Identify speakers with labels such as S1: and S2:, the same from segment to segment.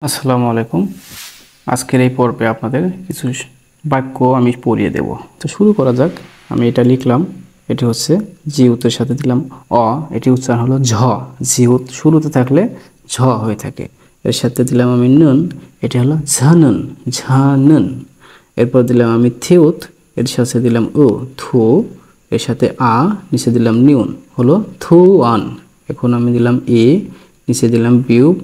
S1: আসসালামু আলাইকুম। আজকের এই পর্বে আপনাদের কিছু বাক্য আমি পড়িয়ে দেব। তো শুরু করা যাক। আমি এটা লিখলাম, এটি হচ্ছে জিউতের সাথে দিলাম অ, এটি উচ্চারণ হলো ঝ। জিউত শুরুতে থাকলে ঝ হয়ে থাকে। এর সাথে দিলাম আমি নুন, এটি হলো ঝানুন, ঝানুন। এরপর দিলাম আমি থিউত, এর সাথে দিলাম ও, থু। এর সাথে আ, নিচে দিলাম নিউন, হলো থুয়ান। এখন আমি দিলাম এ, নিচে দিলাম বিউব,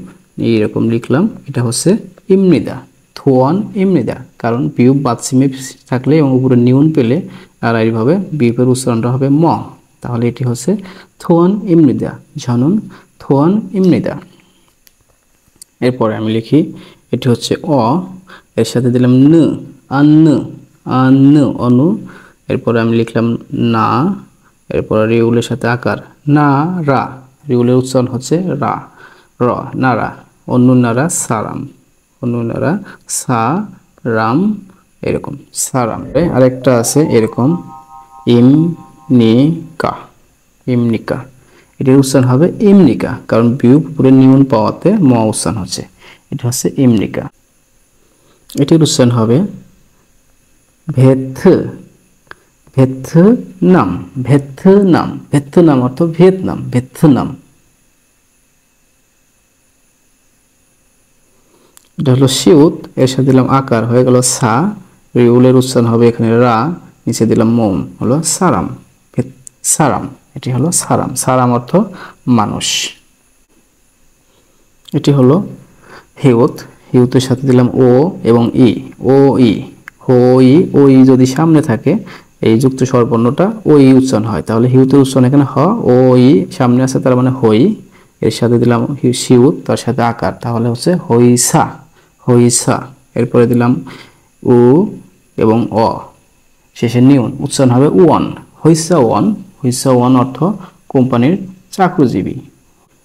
S1: এইরকম লিখলাম। এটা হচ্ছে ইমনিদা, থোয়ান ইমনিদা। কারণ বিউব বাদসিমে থাকলে এবং উপরে নিউন পেলে আর এইভাবে বিউবের উচ্চারণটা হবে ম। তাহলে এটি হচ্ছে থোয়ান ইমনিদা, ঝানুন থোয়ান ইমনিদা। এরপরে আমি লিখি, এটি হচ্ছে অ, এর সাথে দিলাম ন, আন্ন, আন্ন অনু। এরপরে আমি লিখলাম না, এরপরে রিউলের সাথে আকার না, রা। রিউলের উচ্চারণ হচ্ছে রা, র, নারা। অন্য নারা সারাম, অন্য নারা সা রাম, এরকম সারাম। আরেকটা আছে এরকম ইমনিকা, ইমনিকা। এটির উচ্চারণ হবে ইমনিকা, কারণ বিউব উপরে নিউন পাওয়াতে ম উচ্চারণ হচ্ছে। এটা হচ্ছে ইমনিকা। এটির উচ্চারণ হবে ভেথ, ভেথ নাম, ভেথ নাম। ভেথ নাম অর্থ ভিয়েতনাম, ভেথ নাম। এটা হলো সিউত, এর সাথে দিলাম আকার, হয়ে গেল সা। রিউলের উচ্চারণ হবে এখানে রা, নিচে দিলাম মোম, হলো সারাম, সারাম। এটি হলো সারাম, সারাম অর্থ মানুষ। এটি হলো হিউত, হিউতের সাথে দিলাম ও এবং ই, ও ই, হো ই। ও ই যদি সামনে থাকে, এই যুক্ত স্বরবর্ণটা ও ই উচ্চারণ হয়। তাহলে হিউতের উচ্চারণ এখানে হ, ও ই সামনে আছে, তার মানে হই। এর সাথে দিলাম সিউত, তার সাথে আকার, তাহলে হচ্ছে হইসা, হইসা। এরপরে দিলাম উ এবং অ, শেষে নিউন, উচ্চারণ হবে ওয়ান, হইসা ওয়ান। হইসা ওয়ান অর্থ কোম্পানির চাকরিজীবী।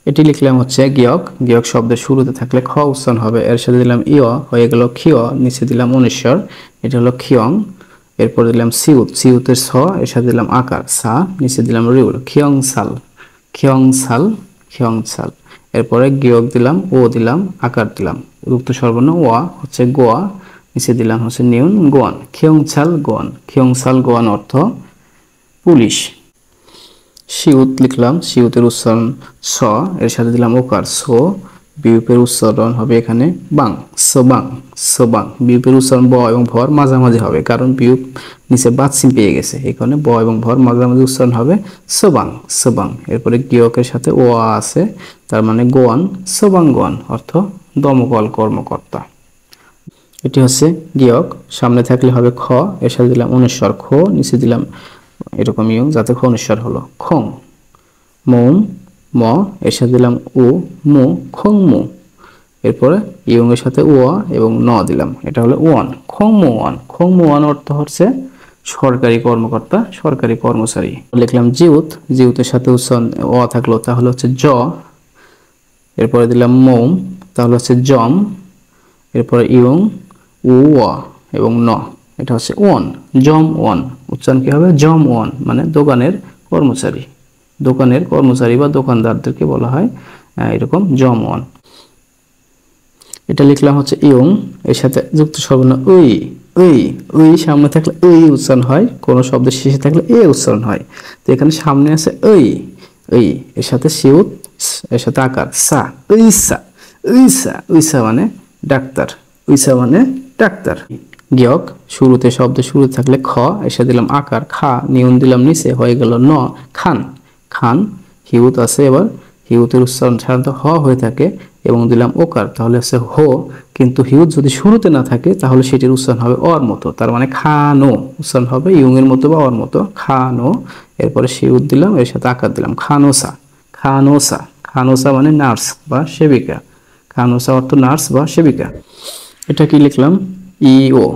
S1: এটি লিখলাম হচ্ছে গিয়ক, গিয়ক শব্দের শুরুতে থাকলে খ উচ্চারণ হবে। এর সাথে দিলাম ইয়, হয়ে গেল খিয়, নিচে দিলাম অনিশ্বর, এটা হলো খিয়ং। এরপর দিলাম সিউত, সিউতের ছ, এর সাথে দিলাম আকার সা, নিচে দিলাম রিউল, খিয়ং সাল, খিয়ং সাল, খিয়ং সাল। এরপরে গিয়ক দিলাম, ও দিলাম, আকার দিলাম, যুক্ত স্বরবর্ণ ওয়া হচ্ছে গোয়া, নিচে দিলাম হচ্ছে নিউন, গোয়ান, খিয়ং ছাল গোয়ান। খিয়ং সাল গোয়ান অর্থ পুলিশ। সিউত লিখলাম, সিউতের উচ্চারণ স, এর সাথে দিলাম ওকার সো। বিউপের উচ্চারণ হবে এখানে বাং, সোবাং, সোবাং। বিউপের উচ্চারণ ব এবং ভর মাঝামাঝি হবে, কারণ বিউপ নিচে বাতসিম পেয়ে গেছে, এই কারণে ব এবং ভর মাঝামাঝি উচ্চারণ হবে সোবাং, সোবাং। এরপরে গিয়কের সাথে ও আছে, তার মানে গোয়ান, সোবাং গোয়ান অর্থ দমকল কর্মকর্তা। এটি হচ্ছে গিয়ক, সামনে থাকলে হবে খ, এর সাথে দিলাম অনুস্বর খো, নিচে দিলাম এরকম ইউ, যাতে খ অনুস্বার হলো খং। মৌম ম, এর সাথে দিলাম উ, মু, খং মু। এরপরে ইয়ং এর সাথে ও এবং ন দিলাম, এটা হলো ওয়ান, খং মু ওয়ান। খং মু ওয়ান অর্থ হচ্ছে সরকারি কর্মকর্তা, সরকারি কর্মচারী। লিখলাম জিউত, জিউতের সাথে উচ্চারণ অ থাকলো, তাহলে হচ্ছে জ। এরপরে দিলাম মৌম, তাহলে হচ্ছে জম। এরপরে ইয়ং, উ এবং ন, এটা হচ্ছে ওয়ান, জম ওয়ান। উচ্চারণ কি হবে? জম ওয়ান, মানে দোকানের কর্মচারী, দোকানের কর্মচারী বা দোকানদারদেরকে বলা হয় এরকম জম ওয়ান। এটা লিখলাম হচ্ছে ইয়ং, এর সাথে যুক্ত স্বরবর্ণ ওই, ওই, ওই সামনে থাকলে ওই উচ্চারণ হয়, কোনো শব্দের শেষে থাকলে এ উচ্চারণ হয়। তো এখানে সামনে আছে ওই, ওই, এর সাথে সিউত, এর সাথে আকার সা, ওইসা, ওইসা। ওইসা মানে ডাক্তার, ওইসা মানে ডাক্তার। গিয়ক শুরুতে, শব্দের শুরুতে থাকলে খ, এসে দিলাম আকার খা, নিউন দিলাম নিচে, হয়ে গেল ন, খান, খান। হিউত আছে, এবার হিউতের উচ্চারণ সাধারণত হ হয়ে থাকে এবং দিলাম ওকার, তাহলে হচ্ছে হো। কিন্তু হিউত যদি শুরুতে না থাকে তাহলে সেটির উচ্চারণ হবে অর মতো, তার মানে খানো উচ্চারণ হবে ইউং এর মতো বা অর মতো, খানো। এরপরে সিউত দিলাম, এর সাথে আকার দিলাম খানোসা, খানোসা। খানোসা মানে নার্স বা সেবিকা, খানোসা অর্থ নার্স বা সেবিকা। এটা কি লিখলাম? ইও,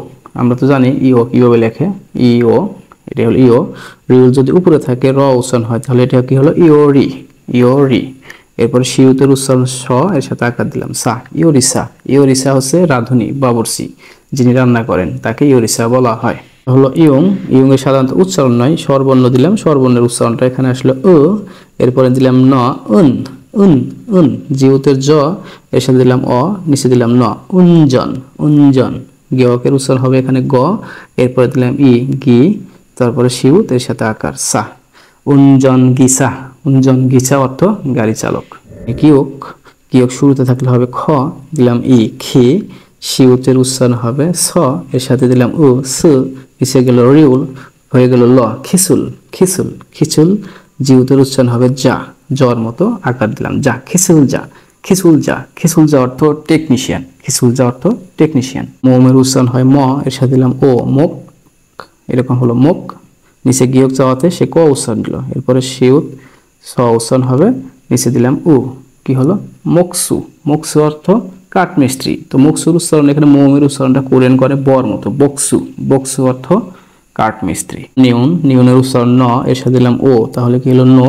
S1: আমরা তো জানি ইও কিভাবে লেখে, ইও, এটা হলো ইও। রিউল যদি উপরে থাকে র উচ্চারণ হয়, তাহলে এটা কি হলো ইওরি, ইওরি। এরপরে সিউতের উচ্চারণ স, এর সাথে আকার দিলাম সা, ইওরিসা। ইওরিসা হচ্ছে রাঁধুনি, বাবুর্চি, যিনি রান্না করেন তাকে ইওরিসা বলা হয়। হলো ইয়ং, ইয়ং এর সাধারণত উচ্চারণ নয়, স্বরবর্ণ দিলাম, স্বরবর্ণের উচ্চারণটা এখানে আসলো ও। এরপরে দিলাম ন, উন, উন, উন জিউতের জ এর সাথে দিলাম অ নিচে দিলাম ন উনজন উনজন গেয়কের উচ্চারণ হবে এখানে গ এরপরে দিলাম ই গি তারপরে শিউত এর সাথে আকার সা উনজন গিসা অর্থ গাড়ি চালক কিয়ক কিয়ক শুরুতে থাকলে হবে খ দিলাম ই খি শিউতের উচ্চারণ হবে স এর সাথে দিলাম উ স নিচে গেল রিউল হয়ে গেল ল খিসুল খিসুল খিচুল জিউতের উচ্চারণ হবে যা জর মতো আকার দিলাম যা খিসুল যা খিসুল যা খিসুল যা অর্থ টেকনিশিয়ান খিসুল যা অর্থ টেকনিশিয়ান মোমের উচ্চারণ হয় ম এর সাথে দিলাম ও মোক এরকম হলো মোক নিচে গিয়ক যাওয়াতে সে ক উচ্চারণ দিল এরপরে শিউত স উচ্চারণ হবে নিচে দিলাম উ কি হলো মকসু মকসু অর্থ কাঠমিস্ত্রি তো মকসুর উচ্চারণ এখানে মোমের উচ্চারণটা কোরিয়ান করে বর মতো বকসু বকসু অর্থ কাঠমিস্ত্রি নিউন নিউনের উচ্চারণ ন এর সাথে দিলাম ও তাহলে কি হলো নো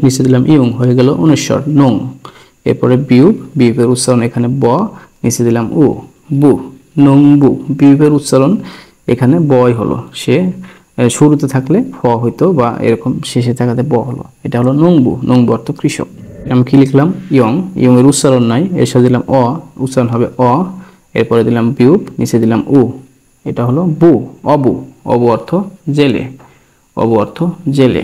S1: নিচে দিলাম ইউং হয়ে গেল অনেশ্বর নং এরপরে বিউব বিউবের উচ্চারণ এখানে ব নিচে দিলাম উ বু নং বু বিউবের উচ্চারণ এখানে বয় হলো সে শুরুতে থাকলে ফ হইতো বা এরকম শেষে থাকাতে ব হলো এটা হলো নংবু নংবু অর্থ কৃষক আমি কি লিখলাম ইয়ং ইয়ং এর উচ্চারণ নাই এর সাথে দিলাম অ উচ্চারণ হবে অ এরপরে দিলাম বিউব নিচে দিলাম উ এটা হলো বু অবু অবু অর্থ জেলে অবু অর্থ জেলে